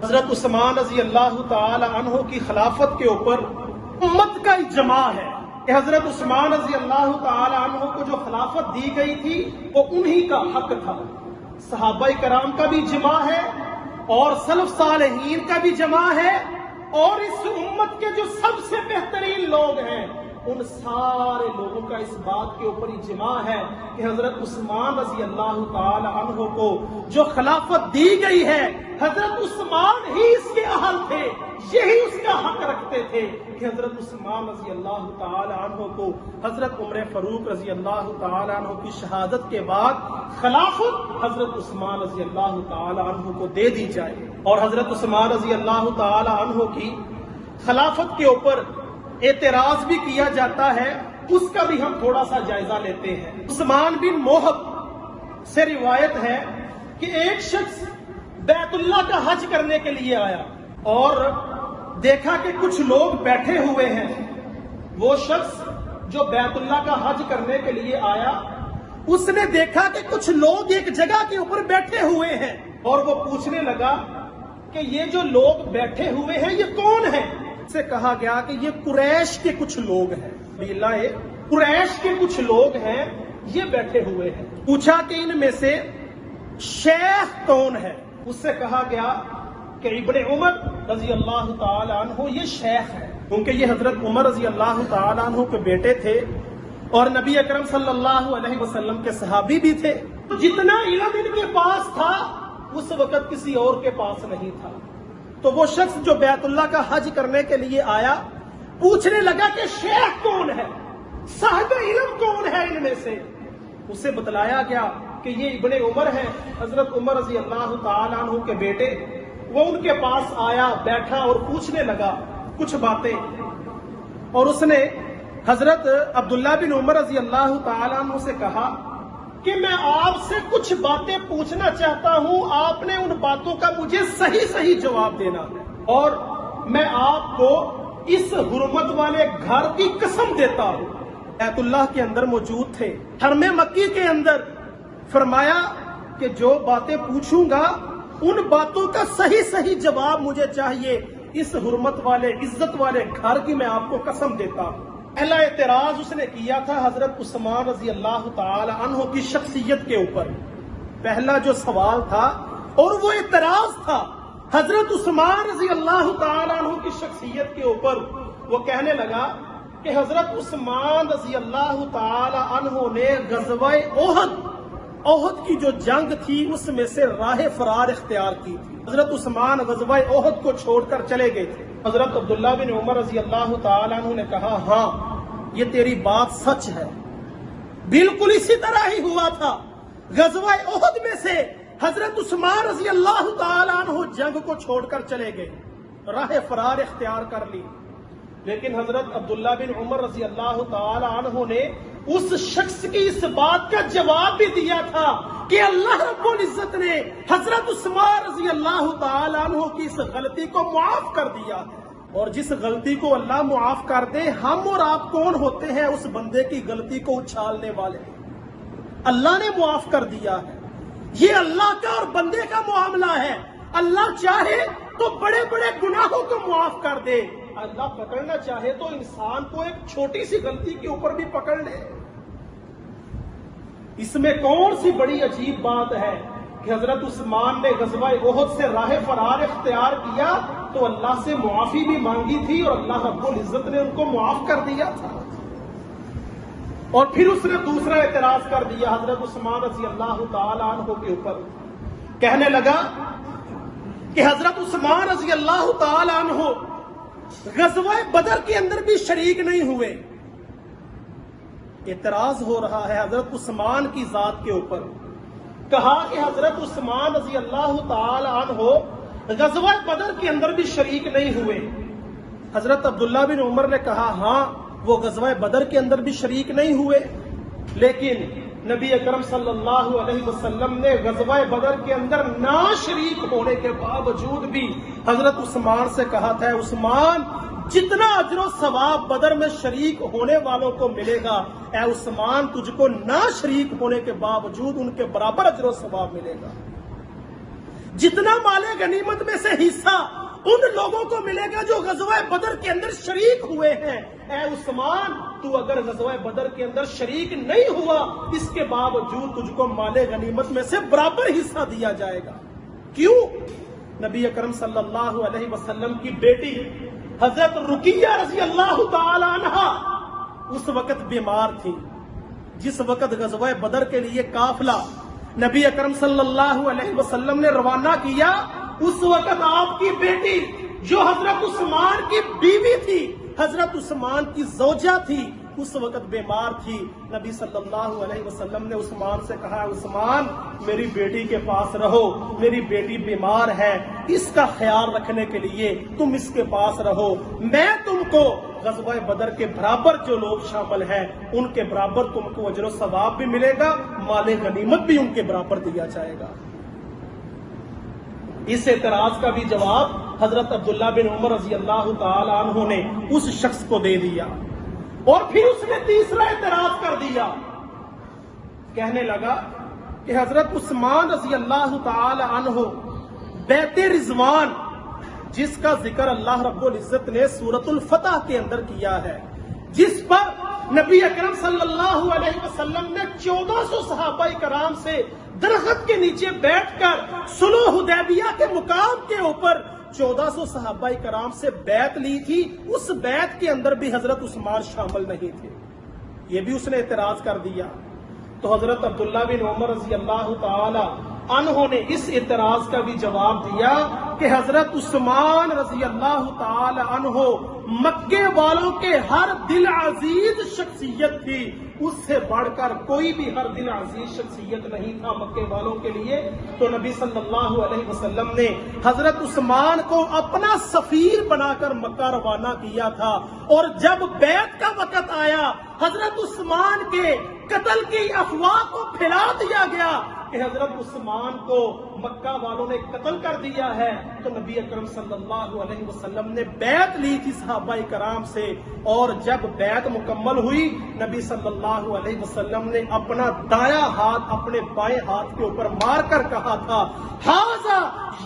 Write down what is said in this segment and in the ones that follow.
حضرت عثمان رضی اللہ تعالی عنہ کی خلافت کے اوپر امت کا اجماع ہے کہ حضرت عثمان رضی اللہ تعالی عنہ کو جو خلافت دی گئی تھی وہ انہی کا حق تھا۔ صحابہ کرام کا بھی اجماع ہے اور سلف صالحین کا بھی اجماع ہے، اور اس امت کے جو سب سے بہترین لوگ ہیں ان سارے لوگوں کا اس بات کے اوپر اجماع ہے کہ حضرت عثمان رضی اللہ تعالی عنہ کو جو خلافت دی گئی ہے، حضرت عثمان ہی اس کے اہل تھے، یہی اس کا حق رکھتے تھے کہ حضرت عثمان رضی اللہ تعالی عنہ کو حضرت عمر فاروق رضی اللہ تعالی عنہ کی شہادت کے بعد خلافت حضرت عثمان رضی اللہ تعالی عنہ کو دے دی جائے۔ اور حضرت عثمان رضی اللہ تعالی عنہ کی خلافت کے اوپر اعتراض بھی کیا جاتا ہے، اس کا بھی ہم تھوڑا سا جائزہ لیتے ہیں۔ عثمان بن موہب سے روایت ہے کہ ایک شخص بیت اللہ کا حج کرنے کے لیے آیا اور دیکھا کہ کچھ لوگ بیٹھے ہوئے ہیں۔ وہ شخص جو بیت اللہ کا حج کرنے کے لیے آیا، اس نے دیکھا کہ کچھ لوگ ایک جگہ کے اوپر بیٹھے ہوئے ہیں، اور وہ پوچھنے لگا کہ یہ جو لوگ بیٹھے ہوئے ہیں یہ کون ہیں؟ سے کہا گیا کہ یہ قریش کے کچھ لوگ ہیں، قریش کے کچھ لوگ ہیں، یہ بیٹھے ہوئے ہیں۔ پوچھا کہ ان میں سے شیخ کون ہے؟ اس سے کہا گیا کہ ابن عمر رضی اللہ تعالی عنہ یہ شیخ ہے، کیونکہ یہ حضرت عمر رضی اللہ تعالی عنہ کے بیٹے تھے اور نبی اکرم صلی اللہ علیہ وسلم کے صحابی بھی تھے۔ جتنا علم ان کے پاس تھا اس وقت کسی اور کے پاس نہیں تھا۔ تو وہ شخص جو بیت اللہ کا حج کرنے کے لیے آیا پوچھنے لگا کہ شیخ کون ہے، صاحب علم کون ہے ان میں سے؟ اسے بتلایا گیا کہ یہ ابن عمر ہے، حضرت عمر رضی اللہ تعالی عنہ کے بیٹے۔ وہ ان کے پاس آیا، بیٹھا اور پوچھنے لگا کچھ باتیں، اور اس نے حضرت عبداللہ بن عمر رضی اللہ تعالی عنہ سے کہا کہ میں آپ سے کچھ باتیں پوچھنا چاہتا ہوں، آپ نے ان باتوں کا مجھے صحیح جواب دینا ہے، اور میں آپ کو اس حرمت والے گھر کی قسم دیتا ہوں۔ بیت اللہ کے اندر موجود تھے، حرم مکی کے اندر، فرمایا کہ جو باتیں پوچھوں گا ان باتوں کا صحیح جواب مجھے چاہیے، اس حرمت والے عزت والے گھر کی میں آپ کو قسم دیتا ہوں۔ پہلا اعتراض اس نے کیا تھا حضرت عثمان رضی اللہ تعالی عنہ کی شخصیت کے اوپر، پہلا جو سوال تھا اور وہ اعتراض تھا حضرت عثمان رضی اللہ تعالی عنہ کی شخصیت کے اوپر۔ وہ کہنے لگا کہ حضرت عثمان رضی اللہ تعالی عنہ نے غزوہ احد کی جو جنگ تھی اس میں سے راہ فرار اختیار کی تھی۔ حضرت عثمان غزوہ احد کو چھوڑ کر چلے گئے تھے۔ حضرت عبداللہ بن عمر رضی اللہ تعالی عنہ نے کہا ہاں یہ تیری بات سچ ہے، بالکل اسی طرح ہی ہوا تھا۔ غزوہ احد میں سے حضرت عثمان رضی اللہ تعالی عنہ جنگ کو چھوڑ کر چلے گئے، راہ فرار اختیار کر لی، لیکن حضرت عبداللہ بن عمر رضی اللہ تعالی عنہ نے اس شخص کی اس بات کا جواب بھی دیا تھا کہ اللہ رب العزت نے حضرت عثمان رضی اللہ تعالی عنہ کی اس غلطی کو معاف کر دیا ہے، اور جس غلطی کو اللہ معاف کر دے، ہم اور آپ کون ہوتے ہیں اس بندے کی غلطی کو اچھالنے والے؟ اللہ نے معاف کر دیا ہے، یہ اللہ کا اور بندے کا معاملہ ہے۔ اللہ چاہے تو بڑے بڑے گناہوں کو معاف کر دے، اللہ پکڑنا چاہے تو انسان کو ایک چھوٹی سی غلطی کے اوپر بھی پکڑ لے۔ اس میں کون سی بڑی عجیب بات ہے کہ حضرت عثمان نے غزوہ احد سے راہ فرار اختیار کیا تو اللہ سے معافی بھی مانگی تھی اور اللہ رب العزت نے ان کو معاف کر دیا تھا۔ اور پھر اس نے دوسرا اعتراض کر دیا حضرت عثمان رضی اللہ تعالی عنہ کے اوپر، کہنے لگا کہ حضرت عثمان رضی اللہ تعالی عنہ غزوہ بدر کے اندر بھی شریک نہیں ہوئے۔ اعتراض ہو رہا ہے حضرت عثمان کی ذات کے اوپر۔ کہا کہ حضرت عثمان رضی اللہ تعالی عنہ غزوہ بدر کے اندر بھی شریک نہیں ہوئے۔ حضرت عبداللہ بن عمر نے کہا ہاں وہ غزوہ بدر کے اندر بھی شریک نہیں ہوئے، لیکن نبی اکرم صلی اللہ علیہ وسلم نے غزوہ بدر کے اندر نہ شریک ہونے کے باوجود بھی حضرت عثمان سے کہا تھا عثمان جتنا اجر و ثواب بدر میں شریک ہونے والوں کو ملے گا، اے عثمان تجھ کو نہ شریک ہونے کے باوجود ان کے برابر اجر و ثواب ملے گا۔ جتنا مال غنیمت میں سے حصہ ان لوگوں کو ملے گا جو غزوہ بدر کے اندر شریک ہوئے ہیں، اے عثمان تو اگر غزوہ بدر کے اندر شریک نہیں ہوا اس کے باوجود تجھ کو مال غنیمت میں سے برابر حصہ دیا جائے گا۔ کیوں؟ نبی اکرم صلی اللہ علیہ وسلم کی بیٹی حضرت رقیہ رضی اللہ تعالی عنہا اس وقت بیمار تھی، جس وقت غزوہ بدر کے لیے قافلہ نبی اکرم صلی اللہ علیہ وسلم نے روانہ کیا، اس وقت آپ کی بیٹی جو حضرت عثمان کی بیوی تھی، حضرت عثمان کی زوجہ تھی، اس وقت بیمار تھی۔ نبی صلی اللہ علیہ وسلم نے عثمان سے کہا، عثمان میری بیٹی کے پاس رہو، میری بیٹی بیمار ہے، اس کا خیال رکھنے کے لیے تم اس کے پاس رہو، میں تم کو غزوہ بدر کے برابر جو لوگ شامل ہیں ان کے برابر تم کو اجر و ثواب بھی ملے گا، مال غنیمت بھی ان کے برابر دیا جائے گا۔ اس اعتراض کا بھی جواب حضرت عبداللہ بن عمر رضی اللہ تعالی عنہ نے اس شخص کو دے دیا، اور پھر اس نے تیسرا اعتراض کر دیا، کہنے لگا کہ حضرت عثمان رضی اللہ تعالی عنہ بیت رضوان جس کا ذکر اللہ رب العزت نے سورۃ الفتح کے اندر کیا ہے، جس پر نبی اکرم صلی اللہ علیہ وسلم نے 1400 صحابہ کرام سے درخت کے نیچے بیٹھ کر صلح حدیبیہ کے مقام کے اوپر 1400 صحابہ کرام سے بیعت لی تھی، اس بیعت کے اندر بھی حضرت عثمان شامل نہیں تھے، یہ بھی اس نے اعتراض کر دیا۔ تو حضرت عبداللہ بن عمر رضی اللہ تعالی عنہ نے اس اعتراض کا بھی جواب دیا کہ حضرت عثمان رضی اللہ تعالی عنہ مکے والوں کے ہر دل عزیز شخصیت تھی، اس سے بڑھ کر کوئی بھی ہر دل عزیز شخصیت نہیں تھا مکے والوں کے لیے۔ تو نبی صلی اللہ علیہ وسلم نے حضرت عثمان کو اپنا سفیر بنا کر مکہ روانہ کیا تھا، اور جب بیعت کا وقت آیا حضرت عثمان کے قتل کی افواہ کو پھیلا دیا گیا کہ حضرت عثمان کو مکہ والوں نے قتل کر دیا ہے، تو نبی اکرم صلی اللہ علیہ وسلم نے بیعت لی تھی صحابہ کرام سے، اور جب بیعت مکمل ہوئی نبی صلی اللہ علیہ وسلم نے اپنا دایاں ہاتھ اپنے بائیں ہاتھ کے اوپر مار کر کہا تھا، ھذا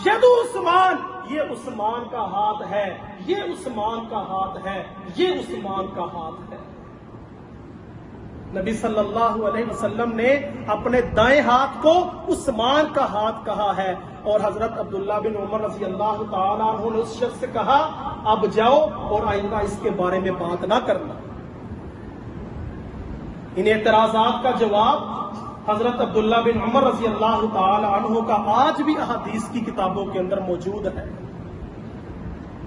ید عثمان، یہ عثمان کا ہاتھ ہے، یہ عثمان کا ہاتھ ہے، یہ عثمان کا ہاتھ ہے۔ نبی صلی اللہ علیہ وسلم نے اپنے دائیں ہاتھ کو عثمان کا ہاتھ کہا ہے، اور حضرت عبداللہ بن عمر رضی اللہ تعالیٰ عنہ نے اس شخص سے کہا، اب جاؤ اور آئندہ اس کے بارے میں بات نہ کرنا۔ ان اعتراضات کا جواب حضرت عبداللہ بن عمر رضی اللہ تعالیٰ عنہ کا آج بھی احادیث کی کتابوں کے اندر موجود ہے،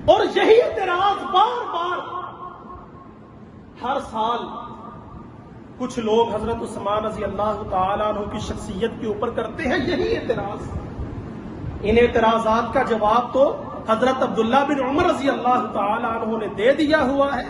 اور یہی اعتراض بار بار ہر سال کچھ لوگ حضرت عثمان رضی اللہ تعالیٰ عنہ کی شخصیت کے اوپر کرتے ہیں، یہی اعتراض۔ ان اعتراضات کا جواب تو حضرت عبداللہ بن عمر رضی اللہ تعالیٰ عنہ نے دے دیا ہوا ہے۔